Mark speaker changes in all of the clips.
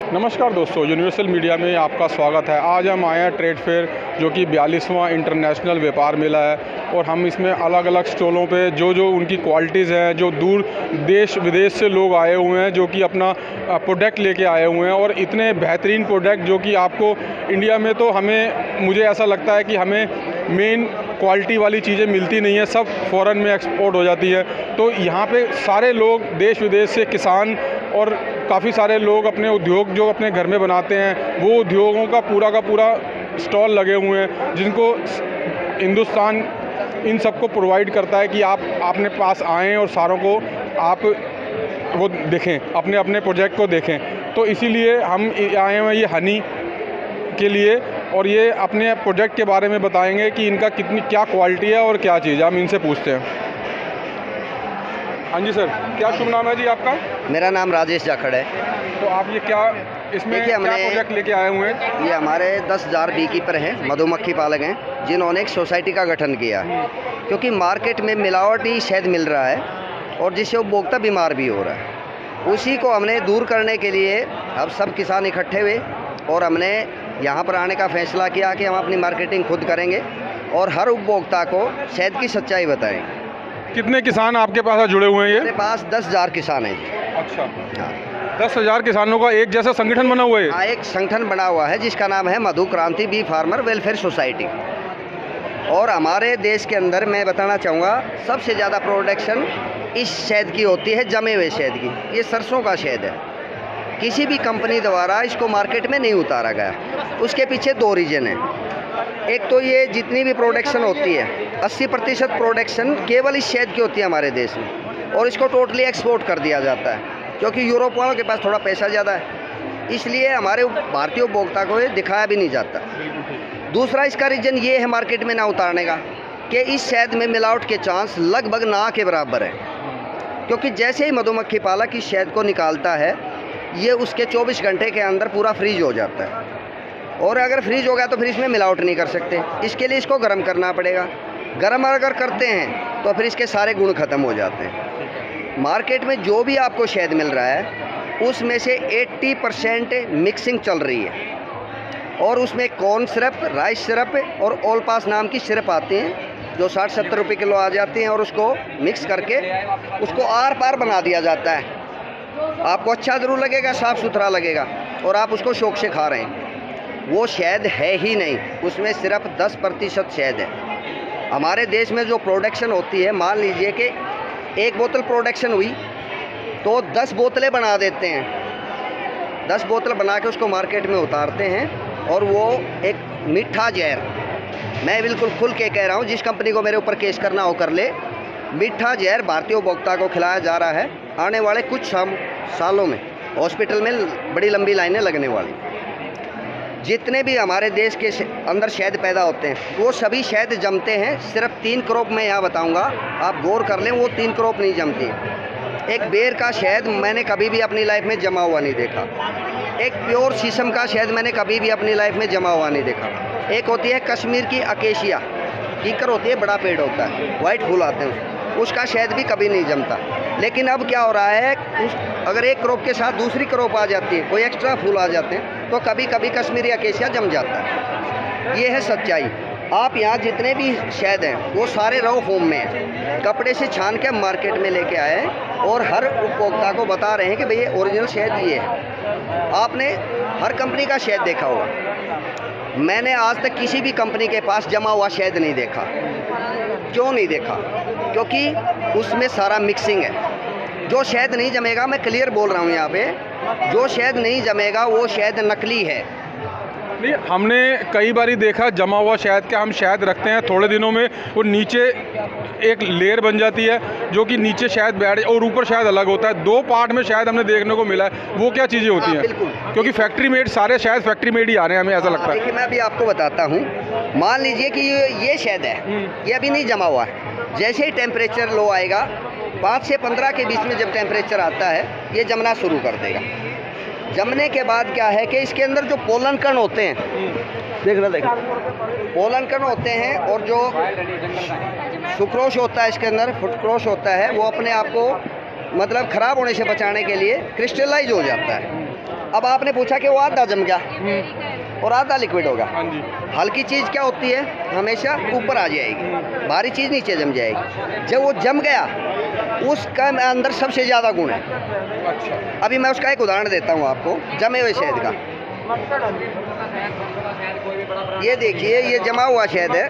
Speaker 1: नमस्कार दोस्तों, universal media में आपका स्वागत है। आज हम आए हैं ट्रेड फेयर जो कि 42वां इंटरनेशनल व्यापार मेला है और हम इसमें अलग अलग स्टॉलों पे जो उनकी क्वालिटीज़ हैं, जो दूर देश विदेश से लोग आए हुए हैं जो कि अपना प्रोडक्ट लेके आए हुए हैं और इतने बेहतरीन प्रोडक्ट जो कि आपको इंडिया में तो मुझे ऐसा लगता है कि हमें मेन क्वालिटी वाली चीज़ें मिलती नहीं है, सब फ़ॉरेन में एक्सपोर्ट हो जाती है। तो यहाँ पे सारे लोग देश विदेश से किसान और काफ़ी सारे लोग अपने उद्योग जो अपने घर में बनाते हैं वो उद्योगों का पूरा स्टॉल लगे हुए हैं जिनको हिंदुस्तान इन सबको प्रोवाइड करता है कि आप अपने पास आएँ और सारों को आप वो देखें, अपने अपने प्रोजेक्ट को देखें। तो इसीलिए हम आए हुए हैं ये हनी के लिए और ये अपने प्रोजेक्ट के बारे में बताएंगे कि इनका क्या क्वालिटी है और क्या चीज़ है। हम इनसे पूछते हैं। हाँ जी सर, क्या शुभ नाम है जी आपका?
Speaker 2: मेरा नाम राजेश जाखड़ है।
Speaker 1: तो आप ये क्या इसमें क्या प्रोजेक्ट लेके आए हुए हैं?
Speaker 2: ये हमारे 10,000 बी कीपर हैं, मधुमक्खी पालक हैं, जिन्होंने एक सोसाइटी का गठन किया क्योंकि मार्केट में मिलावटी शहद मिल रहा है और जिससे उपभोक्ता बीमार भी हो रहा है। उसी को हमने दूर करने के लिए अब सब किसान इकट्ठे हुए और हमने यहाँ पर आने का फैसला किया कि हम अपनी मार्केटिंग खुद करेंगे और हर उपभोक्ता को शहद की सच्चाई बताएंगे।
Speaker 1: कितने किसान आपके पास जुड़े हुए हैं? ये
Speaker 2: मेरे पास 10,000 किसान हैं जी।
Speaker 1: अच्छा,
Speaker 2: हाँ,
Speaker 1: 10,000 किसानों का एक जैसा संगठन बना हुआ है?
Speaker 2: हाँ, एक संगठन बना हुआ है जिसका नाम है मधु क्रांति बी फार्मर वेलफेयर सोसाइटी। और हमारे देश के अंदर मैं बताना चाहूँगा सबसे ज़्यादा प्रोडक्शन इस शहद की होती है, जमे हुए शहद की। ये सरसों का शहद है, किसी भी कंपनी द्वारा इसको मार्केट में नहीं उतारा गया। उसके पीछे दो रीज़न है। एक तो ये जितनी भी प्रोडक्शन होती है 80% प्रोडक्शन केवल इस शहद की होती है हमारे देश में और इसको टोटली एक्सपोर्ट कर दिया जाता है क्योंकि यूरोप वालों के पास थोड़ा पैसा ज़्यादा है, इसलिए हमारे भारतीय उपभोक्ता को ये दिखाया भी नहीं जाता। दूसरा इसका रीज़न ये है मार्केट में ना उतारने का कि इस शहद में मिलावट के चांस लगभग ना के बराबर है क्योंकि जैसे ही मधुमक्खी पालक इस शहद को निकालता है ये उसके 24 घंटे के अंदर पूरा फ्रीज हो जाता है और अगर फ्रीज हो गया तो फिर इसमें मिलावट नहीं कर सकते। इसके लिए इसको गर्म करना पड़ेगा। गर्म अगर करते हैं तो फिर इसके सारे गुण ख़त्म हो जाते हैं। मार्केट में जो भी आपको शहद मिल रहा है उसमें से 80% मिक्सिंग चल रही है और उसमें कॉर्न सिरप, राइस सिरप और ऑल पास नाम की सिरप आती हैं जो 60-70 रुपये किलो आ जाती हैं और उसको मिक्स करके उसको आर पार बना दिया जाता है। आपको अच्छा ज़रूर लगेगा, साफ़ सुथरा लगेगा और आप उसको शौक़ से खा रहे हैं। वो शहद है ही नहीं, उसमें सिर्फ 10% शहद है। हमारे देश में जो प्रोडक्शन होती है, मान लीजिए कि 1 बोतल प्रोडक्शन हुई तो 10 बोतलें बना देते हैं। 10 बोतल बना के उसको मार्केट में उतारते हैं और वो एक मीठा जहर, मैं बिल्कुल खुल के कह रहा हूँ, जिस कंपनी को मेरे ऊपर केस करना हो कर ले, मीठा जहर भारतीय उपभोक्ता को खिलाया जा रहा है। आने वाले कुछ सालों में हॉस्पिटल में बड़ी लंबी लाइनें लगने वाली। जितने भी हमारे देश के अंदर शहद पैदा होते हैं वो सभी शहद जमते हैं सिर्फ 3 क्रॉप मैं यहाँ बताऊँगा, आप गौर कर लें, वो 3 क्रॉप नहीं जमती। एक बेर का शहद मैंने कभी भी अपनी लाइफ में जमा हुआ नहीं देखा। एक प्योर शीशम का शहद मैंने कभी भी अपनी लाइफ में जमा हुआ नहीं देखा। एक होती है कश्मीर की अकेशिया, कीकर होती है, बड़ा पेड़ होता है, वाइट फूल आते हैं, उसका शहद भी कभी नहीं जमता। लेकिन अब क्या हो रहा है, अगर एक क्रॉप के साथ दूसरी क्रॉप आ जाती है, कोई एक्स्ट्रा फूल आ जाते हैं तो कभी कभी कश्मीरी अकेशिया जम जाता है। ये है सच्चाई। आप यहाँ जितने भी शहद हैं वो सारे रॉ फॉर्म में हैं, कपड़े से छान के मार्केट में लेके आए हैं और हर उपभोक्ता को बता रहे हैं कि भई ये ओरिजिनल शहद ये है। आपने हर कंपनी का शहद देखा होगा, मैंने आज तक किसी भी कंपनी के पास जमा हुआ शहद नहीं देखा। क्यों नहीं देखा? क्योंकि उसमें सारा मिक्सिंग है। जो शहद नहीं जमेगा, मैं क्लियर बोल रहा हूँ यहाँ पे, जो शहद नहीं जमेगा वो शहद नकली है।
Speaker 1: नहीं, हमने कई बारी देखा जमा हुआ शहद का, हम शहद रखते हैं थोड़े दिनों में वो नीचे एक लेयर बन जाती है जो कि नीचे शहद बैठ और ऊपर शहद अलग होता है। 2 पार्ट में शहद हमने देखने को मिला है। वो क्या चीज़ें होती हैं?
Speaker 2: बिल्कुल,
Speaker 1: क्योंकि फैक्ट्री मेड, सारे शहद फैक्ट्री मेड ही आ रहे हैं, हमें ऐसा लगता है।
Speaker 2: देखिए मैं अभी आपको बताता हूँ। मान लीजिए कि ये शहद है, ये अभी नहीं जमा हुआ है। जैसे ही टेम्परेचर लो आएगा, 5 से 15 के बीच में जब टेम्परेचर आता है ये जमना शुरू कर देगा। जमने के बाद क्या है कि इसके अंदर जो पोलन कण होते हैं, देखना पोलन कण होते हैं और जो सुक्रोश होता है इसके अंदर, फ्रुक्टोज होता है, वो अपने आप को मतलब ख़राब होने से बचाने के लिए क्रिस्टलाइज हो जाता है। अब आपने पूछा कि वो आधा जम गया और आधा लिक्विड होगा।
Speaker 1: हाँ जी।
Speaker 2: हल्की चीज़ क्या होती है, हमेशा ऊपर आ जाएगी, भारी चीज़ नीचे जम जाएगी। जब वो जम गया, उसका अंदर सबसे ज़्यादा गुण है।
Speaker 1: अच्छा।
Speaker 2: अभी मैं उसका एक उदाहरण देता हूँ आपको, जमे हुए शहद का। ये देखिए, ये जमा हुआ शहद है।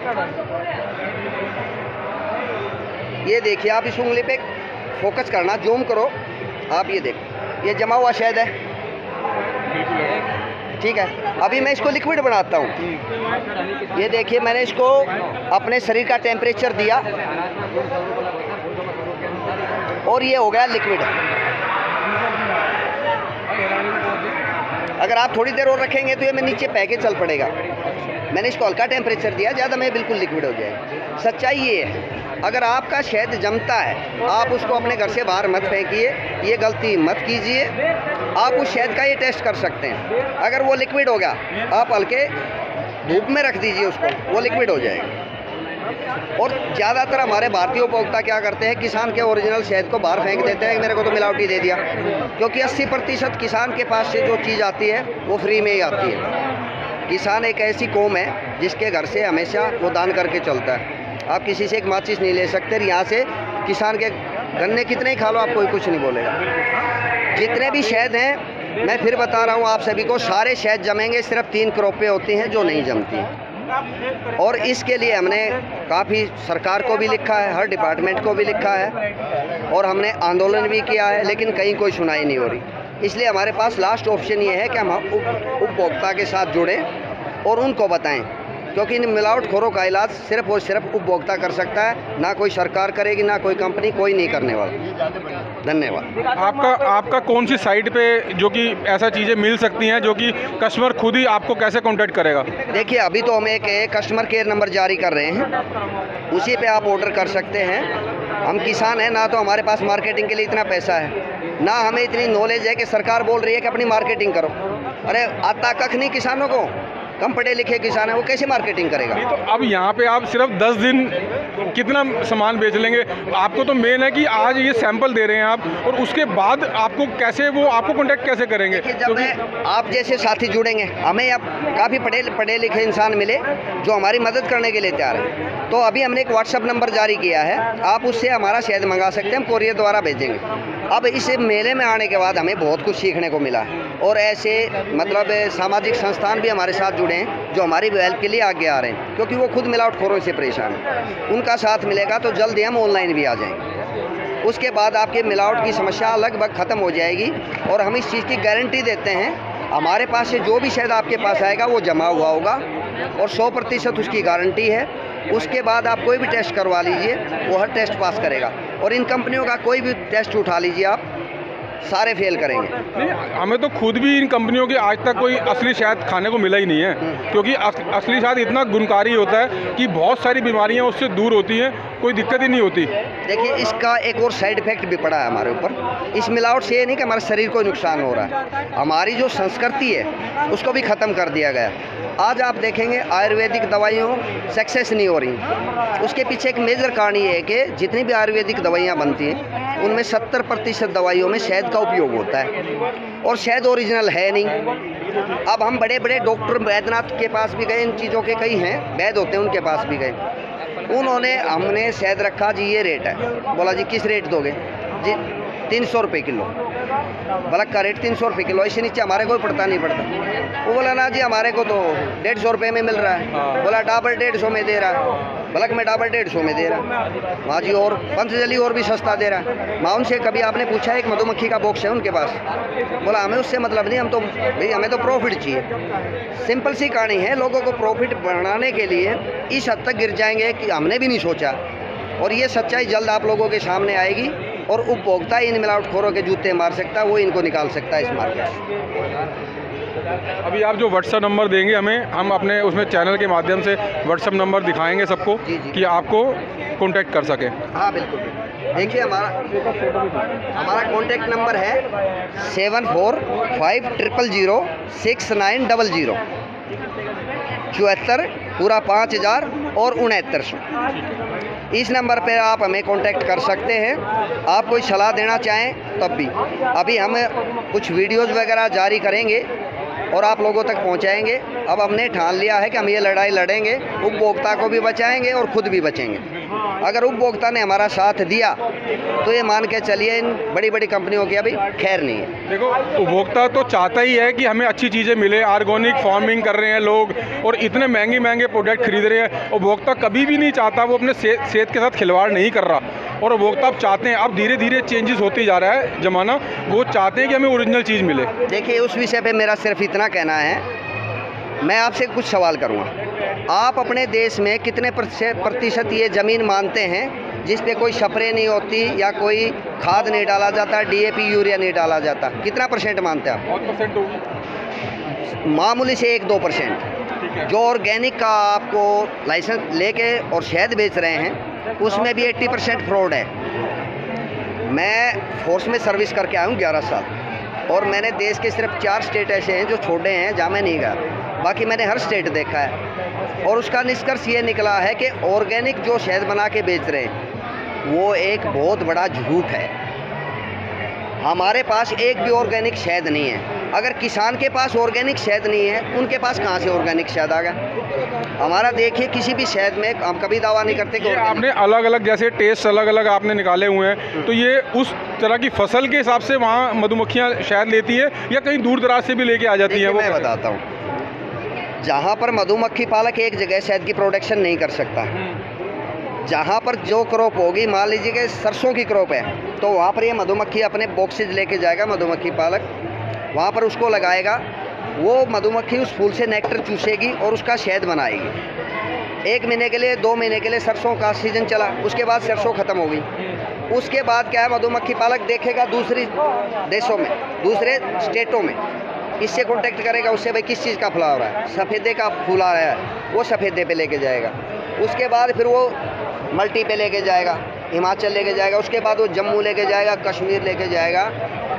Speaker 2: ये देखिए, आप इस उंगली पे फोकस करना, जूम करो, आप ये देखो, ये जमा हुआ शहद है, ठीक है। अभी मैं इसको लिक्विड बनाता हूँ। ये देखिए, मैंने इसको अपने शरीर का टेम्परेचर दिया और ये हो गया लिक्विड। अगर आप थोड़ी देर और रखेंगे तो ये मैं नीचे बह के चल पड़ेगा। मैंने इसको हल्का टेम्परेचर दिया, ज़्यादा में बिल्कुल लिक्विड हो जाएगा। सच्चाई ये है, अगर आपका शहद जमता है, आप उसको अपने घर से बाहर मत फेंकिए, ये गलती मत कीजिए। आप उस शहद का ये टेस्ट कर सकते हैं। अगर वो लिक्विड हो गया, आप हल्के धूप में रख दीजिए उसको, वो लिक्विड हो जाएगा। और ज़्यादातर हमारे भारतीय उपभोक्ता क्या करते हैं, किसान के ओरिजिनल शहद को बाहर फेंक देते हैं, मेरे को तो मिलावटी दे दिया। क्योंकि 80% किसान के पास से जो चीज़ आती है वो फ्री में ही आती है। किसान एक ऐसी कौम है जिसके घर से हमेशा वो दान करके चलता है। आप किसी से एक माचिस नहीं ले सकते। यहाँ से किसान के गन्ने कितने ही खा लो, आप कोई कुछ नहीं बोलेगा। जितने भी शहद हैं, मैं फिर बता रहा हूँ आप सभी को, सारे शहद जमेंगे, सिर्फ 3 क्रॉपें होती हैं जो नहीं जमती। और इसके लिए हमने काफ़ी सरकार को भी लिखा है, हर डिपार्टमेंट को भी लिखा है, और हमने आंदोलन भी किया है, लेकिन कहीं कोई सुनाई नहीं हो रही। इसलिए हमारे पास लास्ट ऑप्शन ये है कि हम उपभोक्ता के साथ जुड़ें और उनको बताएं, क्योंकि इन मिलावटखोरों का इलाज सिर्फ और सिर्फ उपभोक्ता कर सकता है, ना कोई सरकार करेगी, ना कोई कंपनी, कोई नहीं करने वाला। धन्यवाद।
Speaker 1: आपका कौन सी साइट पे जो कि ऐसा चीज़ें मिल सकती हैं जो कि कस्टमर खुद ही आपको कैसे कांटेक्ट करेगा?
Speaker 2: देखिए, अभी तो हम एक कस्टमर केयर नंबर जारी कर रहे हैं, उसी पे आप ऑर्डर कर सकते हैं। हम किसान हैं, ना तो हमारे पास मार्केटिंग के लिए इतना पैसा है, ना हमें इतनी नॉलेज है कि सरकार बोल रही है कि अपनी मार्केटिंग करो। अरे आता कख नहीं किसानों को, कम पढ़े लिखे किसान है, वो कैसे मार्केटिंग करेगा?
Speaker 1: तो अब यहाँ पे आप सिर्फ 10 दिन कितना सामान बेच लेंगे? आपको तो मेन है कि आज ये सैंपल दे रहे हैं आप, और उसके बाद आपको कैसे, वो आपको कांटेक्ट कैसे करेंगे?
Speaker 2: जब आप जैसे साथी जुड़ेंगे, हमें अब काफ़ी पढ़े लिखे इंसान मिले जो हमारी मदद करने के लिए तैयार हैं। तो अभी हमने एक व्हाट्सअप नंबर जारी किया है, आप उससे हमारा शहद मंगा सकते हैं, हम कोरियर द्वारा भेजेंगे। अब इस मेले में आने के बाद हमें बहुत कुछ सीखने को मिला, और ऐसे मतलब सामाजिक संस्थान भी हमारे साथ जुड़े हैं जो हमारी हेल्प के लिए आगे आ रहे हैं, क्योंकि वो खुद मिलावटखोरों से परेशान हैं। उनका साथ मिलेगा तो जल्दी हम ऑनलाइन भी आ जाएंगे। उसके बाद आपके मिलावट की समस्या लगभग ख़त्म हो जाएगी, और हम इस चीज़ की गारंटी देते हैं, हमारे पास से जो भी शहद आपके पास आएगा वो जमा हुआ होगा, और 100% उसकी गारंटी है। उसके बाद आप कोई भी टेस्ट करवा लीजिए, वो हर टेस्ट पास करेगा। और इन कंपनियों का कोई भी टेस्ट उठा लीजिए आप, सारे फेल करेंगे।
Speaker 1: नहीं, हमें तो खुद भी इन कंपनियों के आज तक कोई असली शहद खाने को मिला ही नहीं है, क्योंकि असली शहद इतना गुणकारी होता है कि बहुत सारी बीमारियां उससे दूर होती हैं, कोई दिक्कत ही नहीं होती।
Speaker 2: देखिए, इसका एक और साइड इफेक्ट भी पड़ा है हमारे ऊपर। इस मिलावट से ये नहीं कि हमारे शरीर को नुकसान हो रहा है, हमारी जो संस्कृति है उसको भी ख़त्म कर दिया गया। आज आप देखेंगे आयुर्वेदिक दवाइयों सक्सेस नहीं हो रही। उसके पीछे एक मेजर कारण ये है कि जितनी भी आयुर्वेदिक दवाइयाँ बनती हैं उनमें 70% दवाइयों में शहद का उपयोग होता है, और शहद ओरिजिनल है नहीं। अब हम बड़े बड़े डॉक्टर वैद्यनाथ के पास भी गए, इन चीज़ों के कई हैं वैद्य होते हैं, उनके पास भी गए। हमने शहद रखा जी, ये रेट है। बोला जी किस रेट दोगे जी? 300 रुपये किलो। बल्क का रेट 300 रुपये किलो, इससे नीचे हमारे को पड़ता नहीं पड़ता। वो बोला ना जी हमारे को तो 150 रुपये में मिल रहा है। बोला डबल 150 में दे रहा है, बल्क में डबल 150 में दे रहा है। वहाँ जी और पंतजलि और भी सस्ता दे रहा है। मैं उनसे कभी आपने पूछा, एक मधुमक्खी का बॉक्स है उनके पास, बोला हमें उससे मतलब नहीं, हम तो भाई हमें तो प्रॉफिट चाहिए। सिंपल सी कहानी है, लोगों को प्रॉफिट बढ़ाने के लिए इस हद तक गिर जाएंगे कि हमने भी नहीं सोचा। और ये सच्चाई जल्द आप लोगों के सामने आएगी, और उपभोक्ता इन मिलावटखोरों के जूते मार सकता है, वो इनको निकाल सकता है इस मार्केट से।
Speaker 1: अभी आप जो व्हाट्सअप नंबर देंगे हमें, हम अपने उसमें चैनल के माध्यम से व्हाट्सअप नंबर दिखाएंगे सबको कि आपको कांटेक्ट कर सकें।
Speaker 2: हाँ बिल्कुल। देखिए, हमारा कांटेक्ट नंबर है 7450069000 74 पूरा 5000 और 6900। इस नंबर पर आप हमें कांटेक्ट कर सकते हैं। आप कोई सलाह देना चाहें तब भी। अभी हम कुछ वीडियोज़ वगैरह जारी करेंगे और आप लोगों तक पहुंचाएंगे। अब हमने ठान लिया है कि हम ये लड़ाई लड़ेंगे, उपभोक्ता को भी बचाएंगे और खुद भी बचेंगे। अगर उपभोक्ता ने हमारा साथ दिया तो ये मान के चलिए इन बड़ी बड़ी कंपनियों की अभी खैर नहीं है।
Speaker 1: देखो, उपभोक्ता तो चाहता ही है कि हमें अच्छी चीज़ें मिले, ऑर्गेनिक फार्मिंग कर रहे हैं लोग और इतने महंगे महंगे प्रोडक्ट खरीद रहे हैं। उपभोक्ता कभी भी नहीं चाहता, वो अपने सेहत के साथ खिलवाड़ नहीं कर रहा। और उपभोक्ता अब चाहते हैं, अब धीरे धीरे चेंजेस होते जा रहा है ज़माना, वो चाहते हैं कि हमें ओरिजिनल चीज़ मिले।
Speaker 2: देखिए, उस विषय पे मेरा सिर्फ इतना कहना है, मैं आपसे कुछ सवाल करूँगा। आप अपने देश में कितने प्रतिशत ये ज़मीन मानते हैं जिस पे कोई स्प्रे नहीं होती या कोई खाद नहीं डाला जाता, DAP यूरिया नहीं डाला जाता? कितना % मानते हैं आप?
Speaker 1: 1% होगी,
Speaker 2: मामूली से 1-2%। जो ऑर्गेनिक का आपको लाइसेंस लेके और शहद बेच रहे हैं उसमें भी 80% फ्रॉड है। मैं फोर्स में सर्विस करके आया हूँ 11 साल और मैंने देश के सिर्फ 4 स्टेट ऐसे हैं जो छोड़े हैं जहाँ मैं नहीं गया, बाकी मैंने हर स्टेट देखा है। और उसका निष्कर्ष ये निकला है कि ऑर्गेनिक जो शहद बना के बेच रहे हैं वो एक बहुत बड़ा झूठ है। हमारे पास एक भी ऑर्गेनिक शहद नहीं है। अगर किसान के पास ऑर्गेनिक शहद नहीं है, उनके पास कहाँ से ऑर्गेनिक शहद आ गया? हमारा देखिए, किसी भी शहद में हम कभी दावा नहीं करते कि
Speaker 1: आपने अलग अलग जैसे टेस्ट अलग अलग आपने निकाले हुए हैं, तो ये उस तरह की फसल के हिसाब से वहाँ मधुमक्खियाँ शहद लेती है या कहीं दूर दराज से भी लेके आ जाती हैं? वो
Speaker 2: मैं बताता हूँ। जहाँ पर मधुमक्खी पालक एक जगह शहद की प्रोडक्शन नहीं कर सकता, जहाँ पर जो क्रॉप होगी, मान लीजिए कि सरसों की क्रॉप है, तो वहाँ पर ये मधुमक्खी अपने बॉक्सेज लेके जाएगा, मधुमक्खी पालक वहाँ पर उसको लगाएगा। वो मधुमक्खी उस फूल से नेक्टर चूसेगी और उसका शहद बनाएगी। 1 महीने के लिए, 2 महीने के लिए सरसों का सीजन चला, उसके बाद सरसों ख़त्म हो गई। उसके बाद क्या है, मधुमक्खी पालक देखेगा दूसरी देशों में, दूसरे स्टेटों में, इससे कॉन्टेक्ट करेगा उससे, भाई किस चीज़ का फूल आ रहा है, सफ़ेदे का फूल आ रहा है, वो सफ़ेदे पे लेके जाएगा। उसके बाद फिर वो मल्टी पे लेके जाएगा, हिमाचल लेके जाएगा, उसके बाद वो जम्मू लेके जाएगा, कश्मीर लेके जाएगा।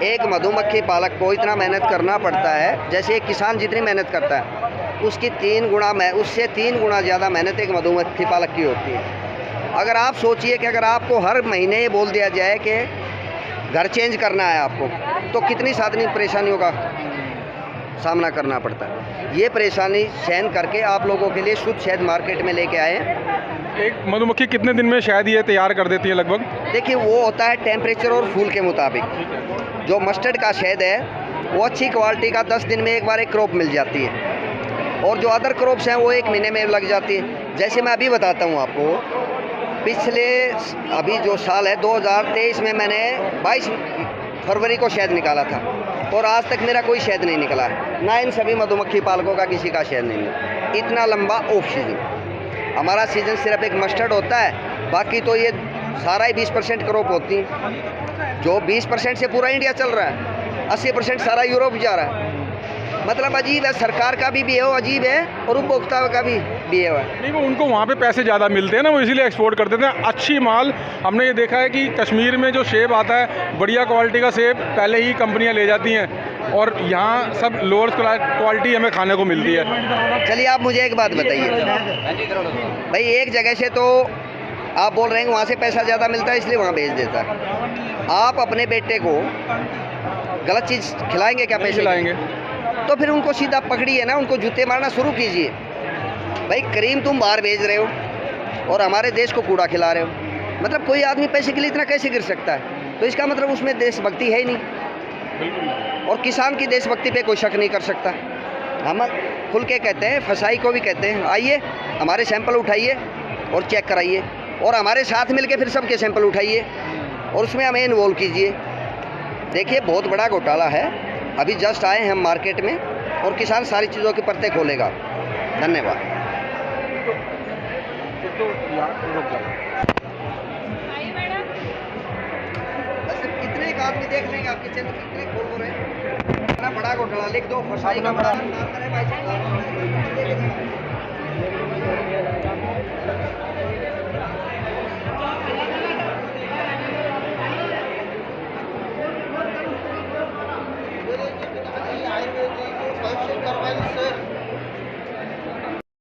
Speaker 2: एक मधुमक्खी पालक को इतना मेहनत करना पड़ता है, जैसे एक किसान जितनी मेहनत करता है उसकी 3 गुना उससे 3 गुना ज़्यादा मेहनत एक मधुमक्खी पालक की होती है। अगर आप सोचिए कि अगर आपको हर महीने ये बोल दिया जाए कि घर चेंज करना है आपको, तो कितनी साधनी परेशानियों का सामना करना पड़ता है। ये परेशानी सहन करके आप लोगों के लिए शुद्ध शहद मार्केट में लेके आए हैं।
Speaker 1: एक मधुमक्खी कितने दिन में शहद ये तैयार कर देती है लगभग?
Speaker 2: देखिए, वो होता है टेम्परेचर और फूल के मुताबिक। जो मस्टर्ड का शहद है वो अच्छी क्वालिटी का 10 दिन में एक बार एक क्रॉप मिल जाती है, और जो अदर क्रॉप्स हैं वो 1 महीने में लग जाती है। जैसे मैं अभी बताता हूँ आपको, पिछले अभी जो साल है 2023 में मैंने 22 फरवरी को शहद निकाला था और आज तक मेरा कोई शहद नहीं निकला है, ना इन सभी मधुमक्खी पालकों का किसी का शहद नहीं है। इतना लंबा ऑफ सीजन हमारा सीजन सिर्फ एक मस्टर्ड होता है, बाकी तो ये सारा ही 20% क्रॉप होती है। जो 20% से पूरा इंडिया चल रहा है, 80% सारा यूरोप जा रहा है। मतलब अजीब है, सरकार का भी बिहेव अजीब है और उपभोक्ता का भी बिहेव है।
Speaker 1: नहीं, वो उनको वहाँ पे पैसे ज़्यादा मिलते हैं ना, वो इसीलिए एक्सपोर्ट कर देते हैं अच्छी माल। हमने ये देखा है कि कश्मीर में जो सेब आता है, बढ़िया क्वालिटी का सेब पहले ही कंपनियाँ ले जाती हैं और यहाँ सब लोअर क्वालिटी हमें खाने को मिलती है।
Speaker 2: चलिए, आप मुझे एक बात बताइए भाई, एक जगह से तो आप बोल रहे हैं वहाँ से पैसा ज़्यादा मिलता है इसलिए वहाँ भेज देता है। आप अपने बेटे को गलत चीज़ खिलाएंगे क्या? पैसे
Speaker 1: खिलाएंगे
Speaker 2: तो फिर उनको सीधा पकड़िए ना, उनको जूते मारना शुरू कीजिए। भाई, करीम तुम बाहर भेज रहे हो और हमारे देश को कूड़ा खिला रहे हो। मतलब कोई आदमी पैसे के लिए इतना कैसे गिर सकता है? तो इसका मतलब उसमें देशभक्ति है ही नहीं। और किसान की देशभक्ति पे कोई शक नहीं कर सकता। हम खुल के कहते हैं, फसाई को भी कहते हैं, आइए हमारे सैंपल उठाइए और चेक कराइए, और हमारे साथ मिलके फिर सबके सैंपल उठाइए और उसमें हमें इन्वॉल्व कीजिए। देखिए, बहुत बड़ा घोटाला है। अभी जस्ट आए हैं हम मार्केट में और किसान सारी चीज़ों के परते खोलेगा। धन्यवाद। बस कितने का आदमी देख लेंगे आपके चैनल कितने खोल हो रहे हैं। इतना बड़ा घोटाला लिख दो, फसाई का बड़ा नाम करें भाई।